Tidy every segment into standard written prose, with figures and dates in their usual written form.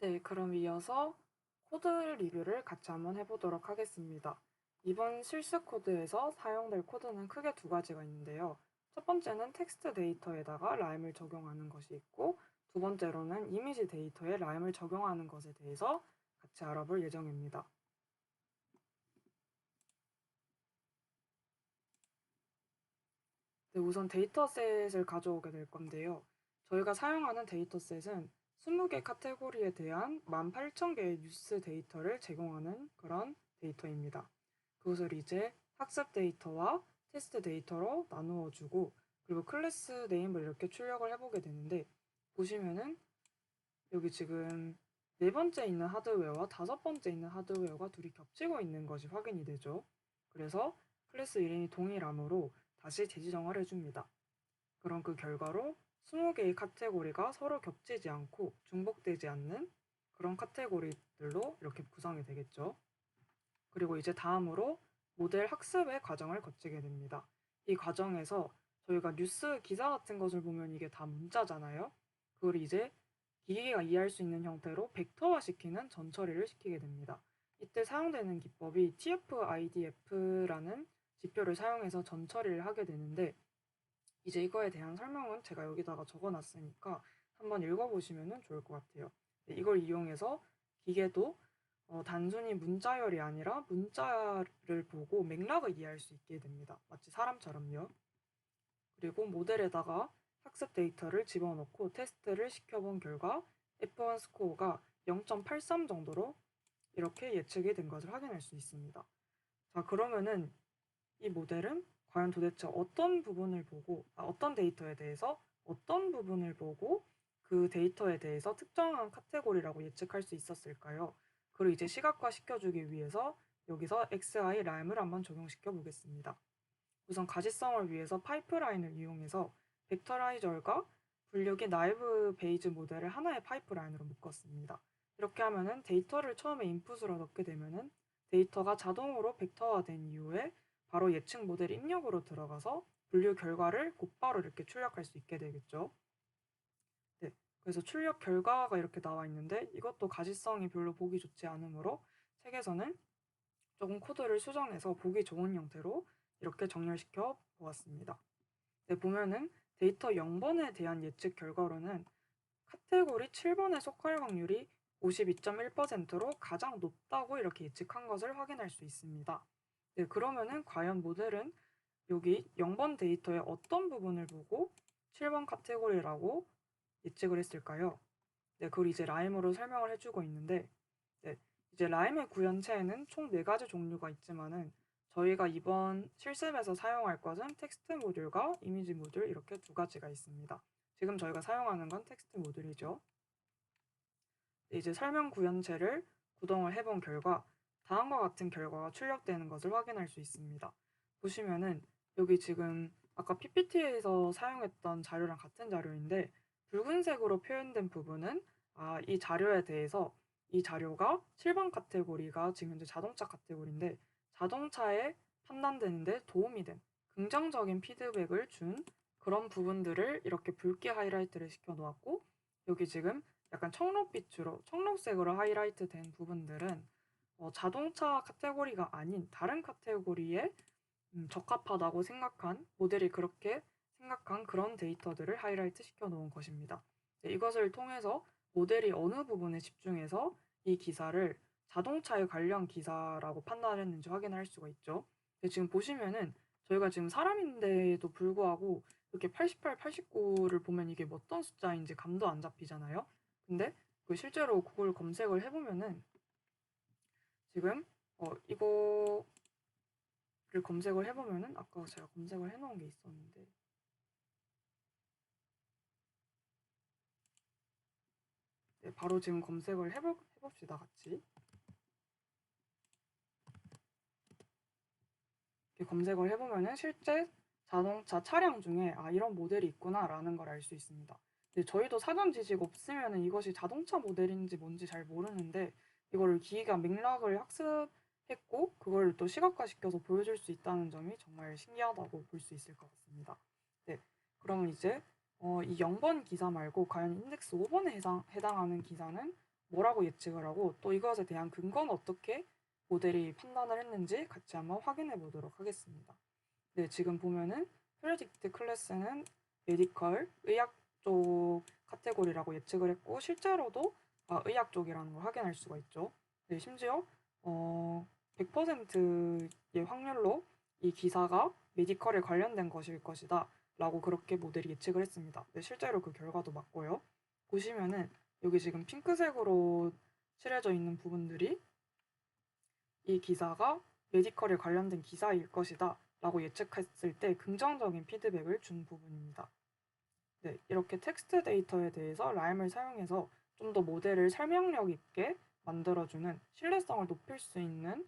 네, 그럼 이어서 코드 리뷰를 같이 한번 해보도록 하겠습니다. 이번 실습 코드에서 사용될 코드는 크게 두 가지가 있는데요. 첫 번째는 텍스트 데이터에다가 라임을 적용하는 것이 있고, 두 번째로는 이미지 데이터에 라임을 적용하는 것에 대해서 같이 알아볼 예정입니다. 네, 우선 데이터셋을 가져오게 될 건데요. 저희가 사용하는 데이터셋은 20개 카테고리에 대한 18,000개의 뉴스 데이터를 제공하는 그런 데이터입니다. 그것을 이제 학습 데이터와 테스트 데이터로 나누어 주고, 그리고 클래스 네임을 이렇게 출력을 해보게 되는데, 보시면은 여기 지금 네 번째 있는 하드웨어와 다섯 번째 있는 하드웨어가 둘이 겹치고 있는 것이 확인이 되죠. 그래서 클래스 이름이 동일하므로 다시 재지정을 해줍니다. 그럼 그 결과로 20개의 카테고리가 서로 겹치지 않고 중복되지 않는 그런 카테고리들로 이렇게 구성이 되겠죠. 그리고 이제 다음으로 모델 학습의 과정을 거치게 됩니다. 이 과정에서 저희가 뉴스 기사 같은 것을 보면 이게 다 문자잖아요. 그걸 이제 기계가 이해할 수 있는 형태로 벡터화 시키는 전처리를 시키게 됩니다. 이때 사용되는 기법이 TF-IDF라는 지표를 사용해서 전처리를 하게 되는데, 이제 이거에 대한 설명은 제가 여기다가 적어놨으니까 한번 읽어보시면 좋을 것 같아요. 네, 이걸 이용해서 기계도 단순히 문자열이 아니라 문자를 보고 맥락을 이해할 수 있게 됩니다. 마치 사람처럼요. 그리고 모델에다가 학습 데이터를 집어넣고 테스트를 시켜본 결과 F1 스코어가 0.83 정도로 이렇게 예측이 된 것을 확인할 수 있습니다. 자, 그러면은 이 모델은 과연 도대체 어떤 부분을 보고, 어떤 데이터에 대해서 어떤 부분을 보고 그 데이터에 대해서 특정한 카테고리라고 예측할 수 있었을까요? 그걸 이제 시각화 시켜주기 위해서 여기서 XI 램을 한번 적용시켜 보겠습니다. 우선 가시성을 위해서 파이프라인을 이용해서 벡터라이저과 분류기 나이브 베이즈 모델을 하나의 파이프라인으로 묶었습니다. 이렇게 하면은 데이터를 처음에 인풋으로 넣게 되면은 데이터가 자동으로 벡터화된 이후에 바로 예측 모델 입력으로 들어가서 분류 결과를 곧바로 이렇게 출력할 수 있게 되겠죠. 네, 그래서 출력 결과가 이렇게 나와 있는데 이것도 가시성이 별로 보기 좋지 않으므로 책에서는 조금 코드를 수정해서 보기 좋은 형태로 이렇게 정렬시켜 보았습니다. 네, 보면은 데이터 0번에 대한 예측 결과로는 카테고리 7번에 속할 확률이 52.1%로 가장 높다고 이렇게 예측한 것을 확인할 수 있습니다. 네, 그러면은 과연 모델은 여기 0번 데이터의 어떤 부분을 보고 7번 카테고리라고 예측을 했을까요? 네, 그걸 이제 라임으로 설명을 해주고 있는데, 네, 이제 라임의 구현체에는 총 4가지 종류가 있지만은 저희가 이번 실습에서 사용할 것은 텍스트 모듈과 이미지 모듈 이렇게 두 가지가 있습니다. 지금 저희가 사용하는 건 텍스트 모듈이죠. 네, 이제 설명 구현체를 구동을 해본 결과 다음과 같은 결과가 출력되는 것을 확인할 수 있습니다. 보시면은 여기 지금 아까 PPT에서 사용했던 자료랑 같은 자료인데 붉은색으로 표현된 부분은 이 자료에 대해서 이 자료가 7번 카테고리가 지금 현재 자동차 카테고리인데 자동차에 판단되는데 도움이 된 긍정적인 피드백을 준 그런 부분들을 이렇게 붉게 하이라이트를 시켜 놓았고, 여기 지금 약간 청록빛으로 청록색으로 하이라이트 된 부분들은 자동차 카테고리가 아닌 다른 카테고리에 적합하다고 생각한 모델이 그렇게 생각한 그런 데이터들을 하이라이트 시켜 놓은 것입니다. 네, 이것을 통해서 모델이 어느 부분에 집중해서 이 기사를 자동차에 관련 기사라고 판단했는지 확인할 수가 있죠. 근데 지금 보시면은 저희가 지금 사람인데도 불구하고 이렇게 88, 89를 보면 이게 어떤 숫자인지 감도 안 잡히잖아요. 근데 그 실제로 그걸 검색을 해보면은 지금 이거를 검색을 해보면은 아까 제가 검색을 해놓은 게 있었는데, 네, 바로 지금 검색을 해봅시다 같이. 이렇게 검색을 해보면은 실제 자동차 차량 중에 이런 모델이 있구나라는 걸 알 수 있습니다. 근데 저희도 사전 지식 없으면은 이것이 자동차 모델인지 뭔지 잘 모르는데 이거를 기기가 맥락을 학습했고 그걸 또 시각화시켜서 보여줄 수 있다는 점이 정말 신기하다고 볼 수 있을 것 같습니다. 네, 그러면 이제 이 0번 기사 말고 과연 인덱스 5번에 해당하는 기사는 뭐라고 예측을 하고 또 이것에 대한 근거는 어떻게 모델이 판단을 했는지 같이 한번 확인해 보도록 하겠습니다. 네, 지금 보면은 프레딕트 클래스는 메디컬, 의학 쪽 카테고리라고 예측을 했고 실제로도 의학 쪽이라는 걸 확인할 수가 있죠. 네, 심지어 100%의 확률로 이 기사가 메디컬에 관련된 것일 것이다 라고 그렇게 모델이 예측을 했습니다. 네, 실제로 그 결과도 맞고요. 보시면은 여기 지금 핑크색으로 칠해져 있는 부분들이 이 기사가 메디컬에 관련된 기사일 것이다 라고 예측했을 때 긍정적인 피드백을 준 부분입니다. 네, 이렇게 텍스트 데이터에 대해서 라임을 사용해서 좀 더 모델을 설명력 있게 만들어주는 신뢰성을 높일 수 있는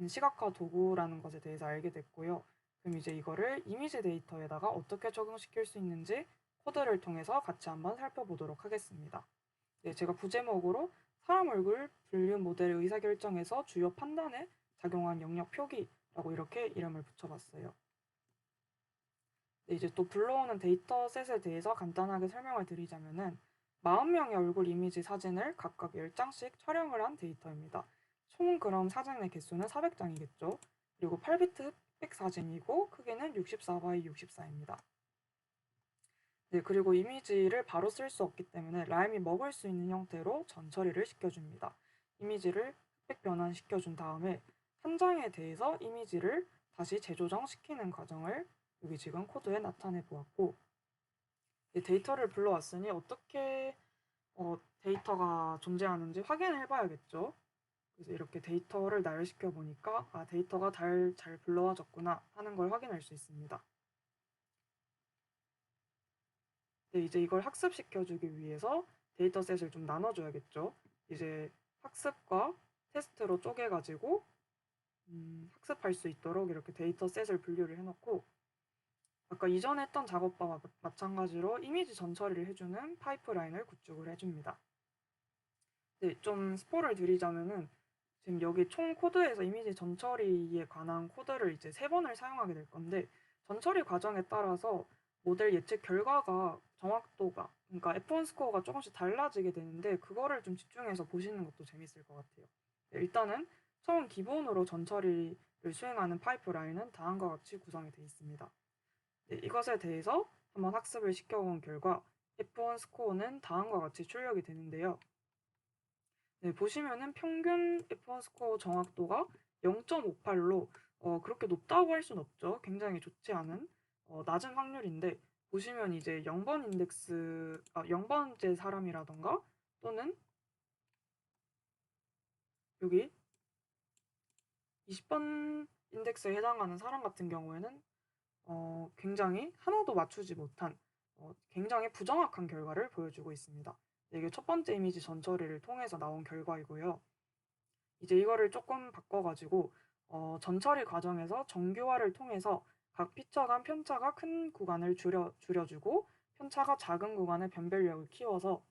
시각화 도구라는 것에 대해서 알게 됐고요. 그럼 이제 이거를 이미지 데이터에다가 어떻게 적용시킬 수 있는지 코드를 통해서 같이 한번 살펴보도록 하겠습니다. 네, 제가 부제목으로 사람 얼굴 분류 모델의 의사결정에서 주요 판단에 작용한 영역 표기라고 이렇게 이름을 붙여봤어요. 네, 이제 또 불러오는 데이터셋에 대해서 간단하게 설명을 드리자면은 40명의 얼굴 이미지 사진을 각각 10장씩 촬영을 한 데이터입니다. 총 그럼 사진의 개수는 400장이겠죠. 그리고 8비트 흑백 사진이고 크기는 64x64입니다. 네, 그리고 이미지를 바로 쓸 수 없기 때문에 라임이 먹을 수 있는 형태로 전처리를 시켜줍니다. 이미지를 흑백 변환시켜준 다음에 한 장에 대해서 이미지를 다시 재조정시키는 과정을 여기 지금 코드에 나타내 보았고 데이터를 불러왔으니 어떻게 데이터가 존재하는지 확인을 해봐야겠죠. 그래서 이렇게 데이터를 나열시켜 보니까 데이터가 잘 불러와졌구나 하는 걸 확인할 수 있습니다. 네, 이제 이걸 학습시켜주기 위해서 데이터셋을 좀 나눠줘야겠죠. 이제 학습과 테스트로 쪼개가지고 학습할 수 있도록 이렇게 데이터셋을 분류를 해놓고 아까 이전에 했던 작업과 마찬가지로 이미지 전처리를 해주는 파이프라인을 구축을 해줍니다. 네, 좀 스포를 드리자면은 지금 여기 총 코드에서 이미지 전처리에 관한 코드를 이제 3번을 사용하게 될 건데 전처리 과정에 따라서 모델 예측 결과가 정확도가 그러니까 F1 스코어가 조금씩 달라지게 되는데 그거를 좀 집중해서 보시는 것도 재밌을 것 같아요. 네, 일단은 처음 기본으로 전처리를 수행하는 파이프라인은 다음과 같이 구성이 되어 있습니다. 네, 이것에 대해서 한번 학습을 시켜본 결과 F1 스코어는 다음과 같이 출력이 되는데요. 네, 보시면은 평균 F1 스코어 정확도가 0.58로 그렇게 높다고 할 수는 없죠. 굉장히 좋지 않은 낮은 확률인데 보시면 이제 0번 인덱스 0번째 사람이라던가 또는 여기 20번 인덱스에 해당하는 사람 같은 경우에는 굉장히 하나도 맞추지 못한 굉장히 부정확한 결과를 보여주고 있습니다. 이게 첫 번째 이미지 전처리를 통해서 나온 결과이고요. 이제 이거를 조금 바꿔가지고 전처리 과정에서 정교화를 통해서 각 피처 간 편차가 큰 구간을 줄여주고 편차가 작은 구간의 변별력을 키워서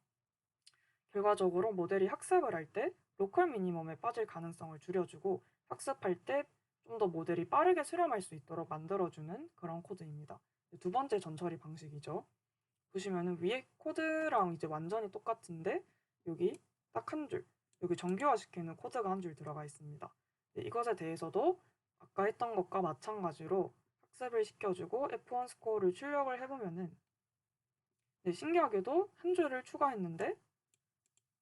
결과적으로 모델이 학습을 할 때 로컬 미니멈에 빠질 가능성을 줄여주고 학습할 때 좀 더 모델이 빠르게 수렴할 수 있도록 만들어주는 그런 코드입니다. 두 번째 전처리 방식이죠. 보시면은 위에 코드랑 이제 완전히 똑같은데 여기 딱 한 줄, 여기 정교화시키는 코드가 한 줄 들어가 있습니다. 네, 이것에 대해서도 아까 했던 것과 마찬가지로 학습을 시켜주고 F1 스코어를 출력을 해보면은 네, 신기하게도 한 줄을 추가했는데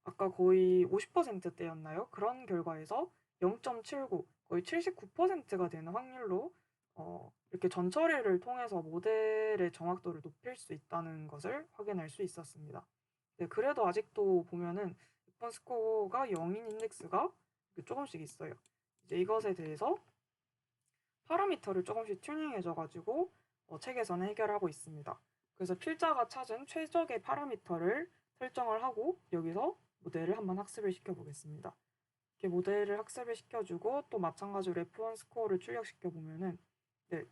아까 거의 50%대였나요? 그런 결과에서 0.79, 거의 79%가 되는 확률로 이렇게 전처리를 통해서 모델의 정확도를 높일 수 있다는 것을 확인할 수 있었습니다. 네, 그래도 아직도 보면은 F1 스코어가 0인 인덱스가 조금씩 있어요. 이제 이것에 대해서 파라미터를 조금씩 튜닝해줘가지고 책에서는 해결하고 있습니다. 그래서 필자가 찾은 최적의 파라미터를 설정을 하고 여기서 모델을 한번 학습을 시켜보겠습니다. 이렇게 모델을 학습을 시켜주고 또 마찬가지로 F1 스코어를 출력시켜 보면은 네,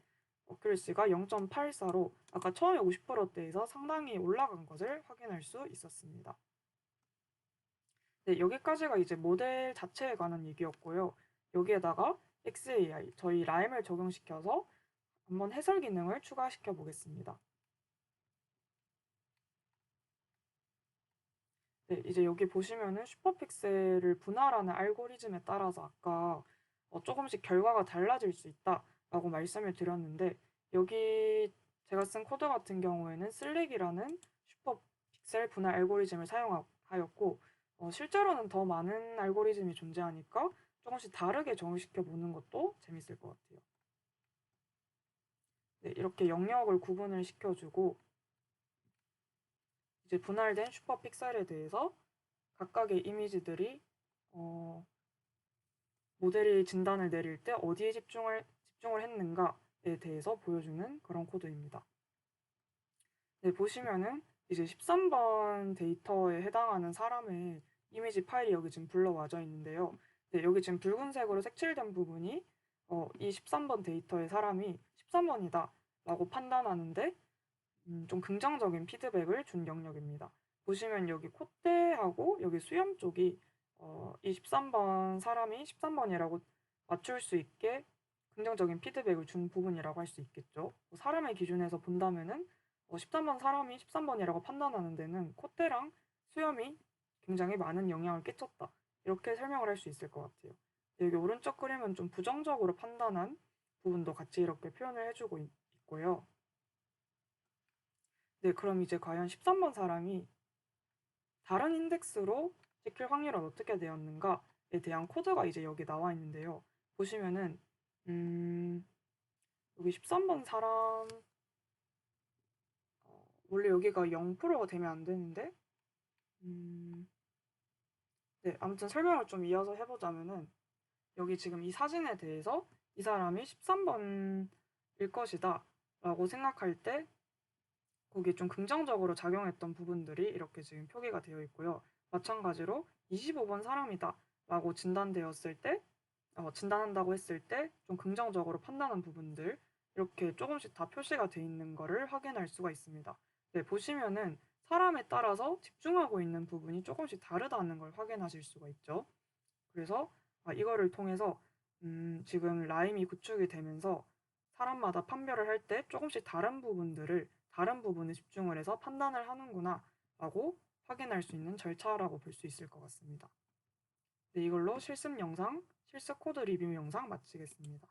어큐리시가 0.84로 아까 처음에 50%대에서 상당히 올라간 것을 확인할 수 있었습니다. 네, 여기까지가 이제 모델 자체에 관한 얘기였고요. 여기에다가 XAI, 저희 라임을 적용시켜서 한번 해설 기능을 추가시켜 보겠습니다. 네, 이제 여기 보시면은 슈퍼픽셀을 분할하는 알고리즘에 따라서 아까 조금씩 결과가 달라질 수 있다라고 말씀을 드렸는데 여기 제가 쓴 코드 같은 경우에는 슬릭이라는 슈퍼픽셀 분할 알고리즘을 사용하였고 실제로는 더 많은 알고리즘이 존재하니까 조금씩 다르게 적용시켜 보는 것도 재밌을 것 같아요. 네, 이렇게 영역을 구분을 시켜주고 이제 분할된 슈퍼픽셀에 대해서 각각의 이미지들이 어, 모델이 진단을 내릴 때 어디에 집중을 했는가에 대해서 보여주는 그런 코드입니다. 네, 보시면은 이제 13번 데이터에 해당하는 사람의 이미지 파일이 여기 지금 불러와져 있는데요. 네, 여기 지금 붉은색으로 색칠된 부분이 이 13번 데이터의 사람이 13번이다 라고 판단하는데 좀 긍정적인 피드백을 준 영역입니다. 보시면 여기 콧대하고 여기 수염 쪽이 이 13번 사람이 13번이라고 맞출 수 있게 긍정적인 피드백을 준 부분이라고 할 수 있겠죠. 사람의 기준에서 본다면은 13번 사람이 13번이라고 판단하는 데는 콧대랑 수염이 굉장히 많은 영향을 끼쳤다. 이렇게 설명을 할 수 있을 것 같아요. 여기 오른쪽 그림은 좀 부정적으로 판단한 부분도 같이 이렇게 표현을 해주고 있고요. 네, 그럼 이제 과연 13번 사람이 다른 인덱스로 찍힐 확률은 어떻게 되었는가에 대한 코드가 이제 여기 나와 있는데요. 보시면은 여기 13번 사람 원래 여기가 0%가 되면 안 되는데 네, 아무튼 설명을 좀 이어서 해보자면은 여기 지금 이 사진에 대해서 이 사람이 13번일 것이다 라고 생각할 때 거기에 좀 긍정적으로 작용했던 부분들이 이렇게 지금 표기가 되어 있고요. 마찬가지로 25번 사람이다 라고 진단되었을 때, 진단한다고 했을 때 좀 긍정적으로 판단한 부분들 이렇게 조금씩 다 표시가 되어 있는 것을 확인할 수가 있습니다. 네, 보시면은 사람에 따라서 집중하고 있는 부분이 조금씩 다르다는 걸 확인하실 수가 있죠. 그래서 이거를 통해서 지금 라임이 구축이 되면서 사람마다 판별을 할 때 조금씩 다른 부분에 집중을 해서 판단을 하는구나 라고 확인할 수 있는 절차라고 볼 수 있을 것 같습니다. 네, 이걸로 실습 코드 리뷰 영상 마치겠습니다.